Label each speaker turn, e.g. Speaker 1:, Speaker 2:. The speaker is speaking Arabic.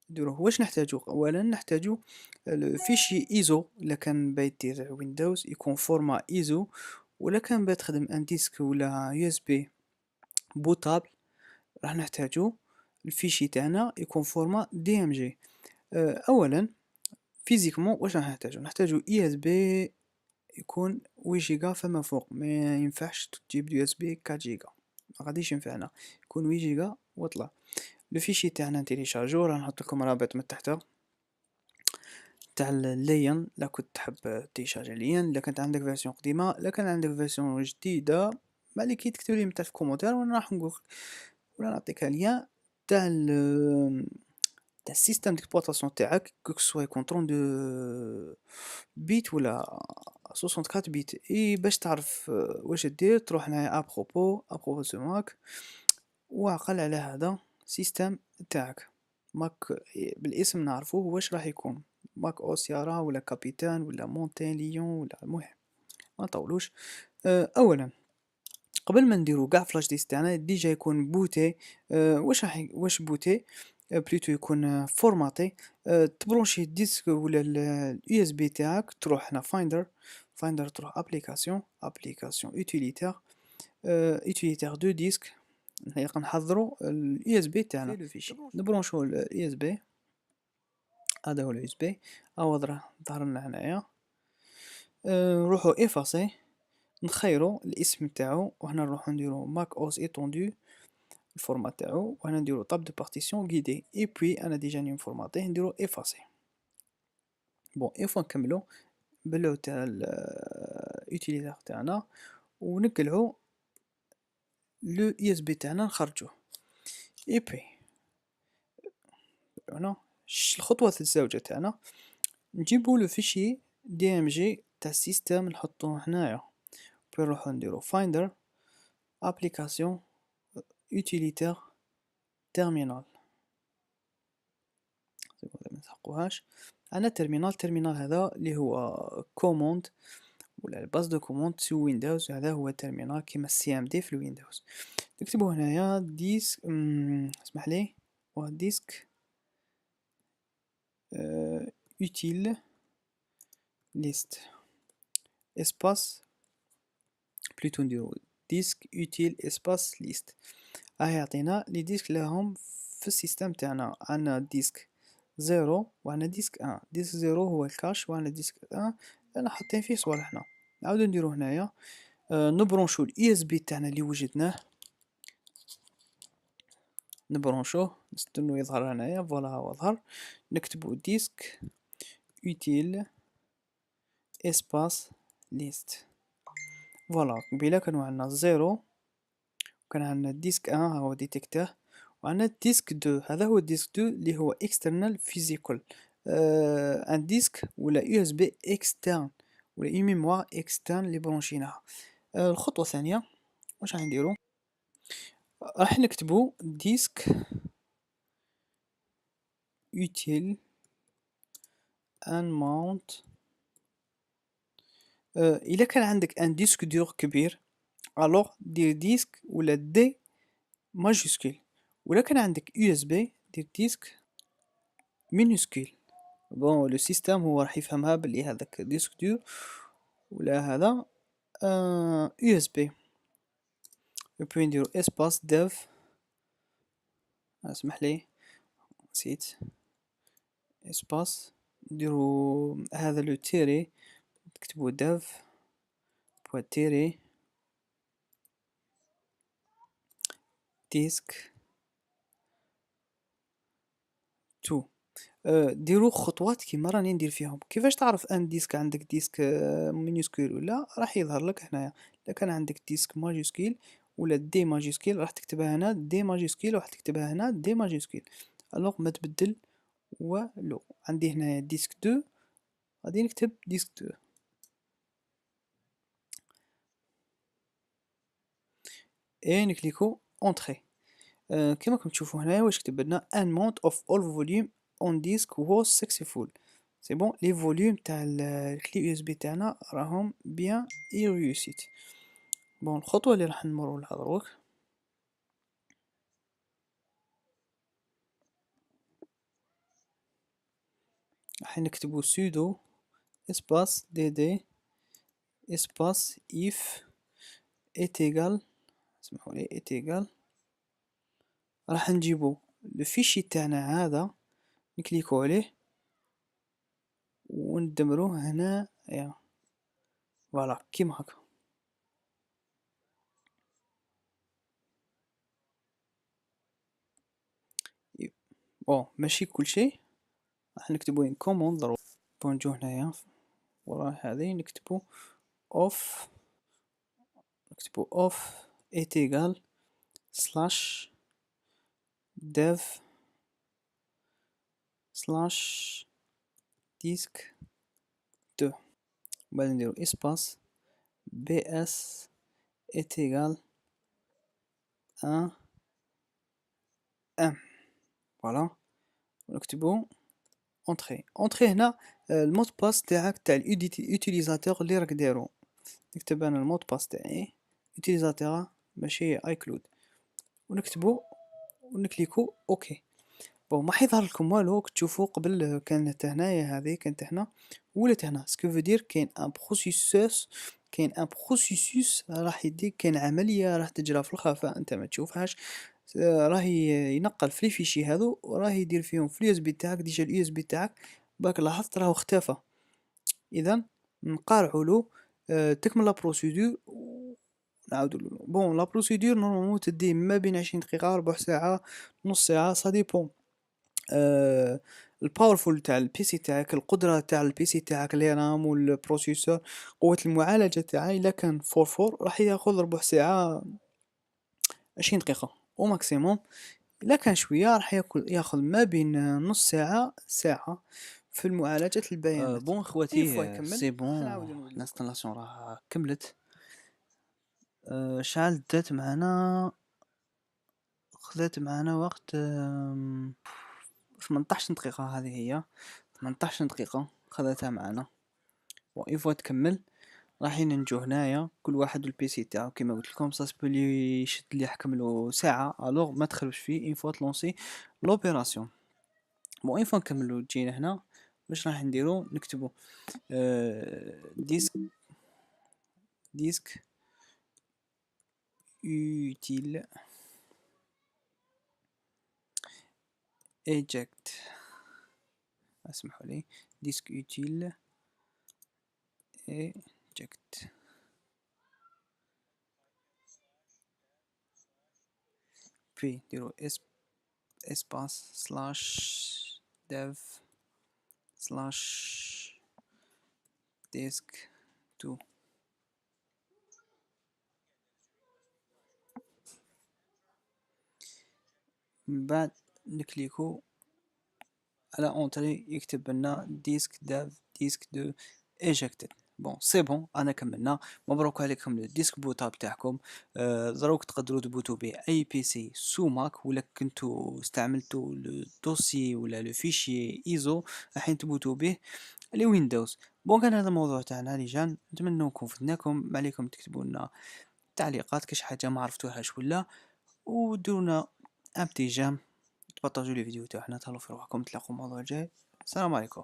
Speaker 1: نديروه واش نحتاجو. أولا نحتاجو الفيشي ايزو إلا كان باغي دير ويندوز يكون فورما ايزو، ولا كان باغي تخدم ان ديسك ولا يو اس بي بوتابل راح نحتاجو الفيشي تاعنا يكون فورما دي ام جي. اولا فيزيكمون واش راح نحتاجو اي اس بي يكون 8 جيجا فما فوق، ما ينفعش تجيب يو اس بي 4 جيجا، ما غاديش ينفعنا، يكون 8 جيجا وطلع. لو فيشي تاعنا نتيليشارجو راح نحط لكم رابط من تحت تاع اللين، لا كنت تحب تيشارجي اللين، الا كانت عندك فيرسيون قديمه، الا كان عندك فيرسيون جديده ما عليك كي تكتب لي من تحت في الكومونتير وانا راح نقول، ولا نعطيك لين تاع تاع السيستم ديكسبلوطاسيون تاعك، كو سوا يكون 32 بيت ولا 64 بيت. اي باش تعرف واش دير تروح هنايا ابروبو سو ماك، وعقل على هذا سيستم تاعك ماك بالاسم نعرفوه واش راح يكون، ماك او سيارة ولا كابيتان ولا مونتين ليون ولا المهم ما نطولوش. اولا قبل ما نديرو قاع فلاش ديسك تاعنا ديجا يكون بوتي. واش بوتي بليتو يكون فورماتي. تبرونشي الديسك ولا اليو اس بي تاعك، تروح هنا فايندر تروح ابليكاسيون يوتيليتير دو ديسك. هنا نحضروا اليو اس بي تاعنا، نبرونشو اليو اس بي. هذا هو اليو اس بي اهو ظهر لنا هنايا. نروحو افاسي، نخيرو الاسم تاعو، وهنا نروحو نديرو ماك اوس ايتوندو الفورمات تاعو، وهنا نديرو طاب دو بارتيسيون غيدي، اي بوي انا ديجا راني مفورماتيه نديرو افاسي. بون اي فوا نكملو بلو تاع اليوتيليتير تاعنا ونقلعو لو يو اس بي تاعنا نخرجوه. اي بي هنا الخطوة الزوجة تاعنا نجيبو لو فيشي دي ام جي تاع السيستم نحطوه هنايا، نروحو نديرو فايندر ابليكاسيون يوتيليتير تيرمينال. ما نسحقوهاش، انا تيرمينال هذا اللي هو كوموند ولا الباز دو كوموند سو ويندوز، هذا هو تيرمينال كيما السي ام دي في الويندوز. نكتبو هنايا ديسك اسمح لي ديسك utile list espace بلوتو نديرو ديسك utile espace list. يعطينا لي ديسك لهم في السيستم تاعنا، عندنا ديسك 0 وعندنا ديسك 1. ديسك 0 هو الكاش، وعندنا ديسك 1 انا حاطين فيه صوالحنا. نعاودو نديرو هنايا نبرونشو الاي اس بي تاعنا اللي وجدناه، نبرونشوه نستنو يظهر هنايا، فوالا هو ظهر. نكتبو ديسك utile espace list. فوالا قبيله كانوا عندنا 0 وكان عندنا ديسك 1 هو ديتكتاه، وعندنا ديسك 2 هذا هو ديسك 2 اللي هو external physical. ان ديسك ولا يو اس بي اكسترن ولا اي ميموار اكسترن اللي برونشيناها. الخطوة الثانية واش راح نديرو، راح نكتبو ديسك utile ان ماونت. الا كان عندك ان ديسك دور كبير الوغ دير ديسك ولا دي ماجيسكول، ولا كان عندك يو اس بي دير ديسك مينوسكول. بون لو سيستم هو راح يفهمها بلي هذاك ديسك دور ولا هذا يو اس بي. يبقى نديرو اسباس ديف، اسمح لي نسيت اسباس، نديرو هذا لو تيري تكتبو ديف بوا تيري ديسك 2. ديروا خطوات كيما راني ندير فيهم. كيفاش تعرف ان ديسك عندك ديسك مينيسكول ولا؟ راح يظهر لك هنايا اذا كان عندك ديسك ماجيسكيل ولا دي ماجيسكيل راح تكتبها هنا دي ماجيسكيل، وراح تكتبها هنا دي ماجيسكيل. الوغ ما تبدل والو. عندي هنا ديسك 2 غادي نكتب ديسك 2 اي نكليكو اونتري. كما راكم تشوفوا هنايا واش كتب لنا ان مونت اوف اول فوليوم اون ديسك was successful. سي بون لي فوليوم تاع الكلي يو اس بي تاعنا راهم بيان اي ريوسيت. بون الخطوه اللي راح نمروا لها دروك راح نكتبو sudo espace dd espace if est égal، اسمحولي est égal، راح نجيبو الفيشي تاعنا هذا نكليكو عليه وندمروه هنا يا فوالا كيما هكا. بون ماشي كل شيء، راح نكتبو ان كوموند ضروري. بون نجو هنايا ورا هذه نكتبو اوف، نكتبو اوف est égal slash dev slash disk 2، وبعد نديرو espace bs est égal 1 1 فوالا، ونكتبو اونتري. اونتري هنا المود باس تاعك تاع اليوتيليزاتور اللي راك دايرو. نكتب انا المود باس تاعي يوتيليزاتور ماشي اي كلود، ونكتبو ونكليكو اوكي. بون ما حيظهر لكم والو تشوفوا قبل كانت هنايا هذه كانت هنا ولات هنا سكو فو دير كاين ان بروسيسوس، كاين ان بروسيسوس راح يديك، كاين عمليه راح تجرى في الخفاء انت ما تشوفهاش، راهي ينقل في الفيشي هذو وراه يدير فيهم في اليو اس بي تاعك. ديجا اليو اس بي تاعك باك لاحظت راهو اختفى، اذا نقارعوا له تكمل لا بروسيدور نعاودوا له. بون لا بروسيدور نورمالمون تدي ما بين 20 دقيقه ربع ساعه نص ساعه، سا ديبون الباورفول تاع البيسي تاعك، القدره تاع البيسي تاعك لي رام والبروسيسور، قوه المعالجه تاعها. الا كان 44 راح ياخذ ربع ساعه 20 دقيقه او ماكسيموم. الا كان شويه راح ياخذ ما بين نص ساعه ساعه في المعالجه البيانات.
Speaker 2: بون
Speaker 1: اي فوا
Speaker 2: خواتي
Speaker 1: يكمل
Speaker 2: سي بون
Speaker 1: حنعاودو نوليو.
Speaker 2: الانستالاسيون راه كملت. شحال دات معنا؟ خذات معنا وقت 18 دقيقة. هذه هي 18 دقيقة خذتها معنا. بون اي فوا تكمل رايحين نجو هنايا كل واحد البيسي تاعو كيما قلت لكم ساسبولي يشد لي يحكم له ساعة الوغ ما تخربش فيه اي فوا تلونسي لوبيراسيون. بون اي فوا نكملو جينا هنا باش راح نديرو نكتبو ديسك utile eject، اسمحوا لي ديسك utile eject، في ديرو espace slash dev slash disk 2. من بعد نكليكو على اونتري يكتب لنا ديسك ديف ديسك دو ايجكتد. بون سي بون انا كملنا. مبروك عليكم الديسك بوتاب تاعكم. دروك تقدروا تبوتوا به اي بي سي سو ماك، ولا كنتو استعملتوا الدوسي ولا لو فيشي ايزو راح تبوتوا به لويندوز. بون كان هذا الموضوع تاعنا لجان، نتمنى نكون فدناكم. ما عليكم تكتبوا لنا تعليقات كاش حاجه ما عرفتوهاش ولا، ودونا ان بتي جام، تبارطاجوا لي فيديو تاعنا. تهلاو في روحكم، تلاقوا الموضوع الجاي. السلام عليكم.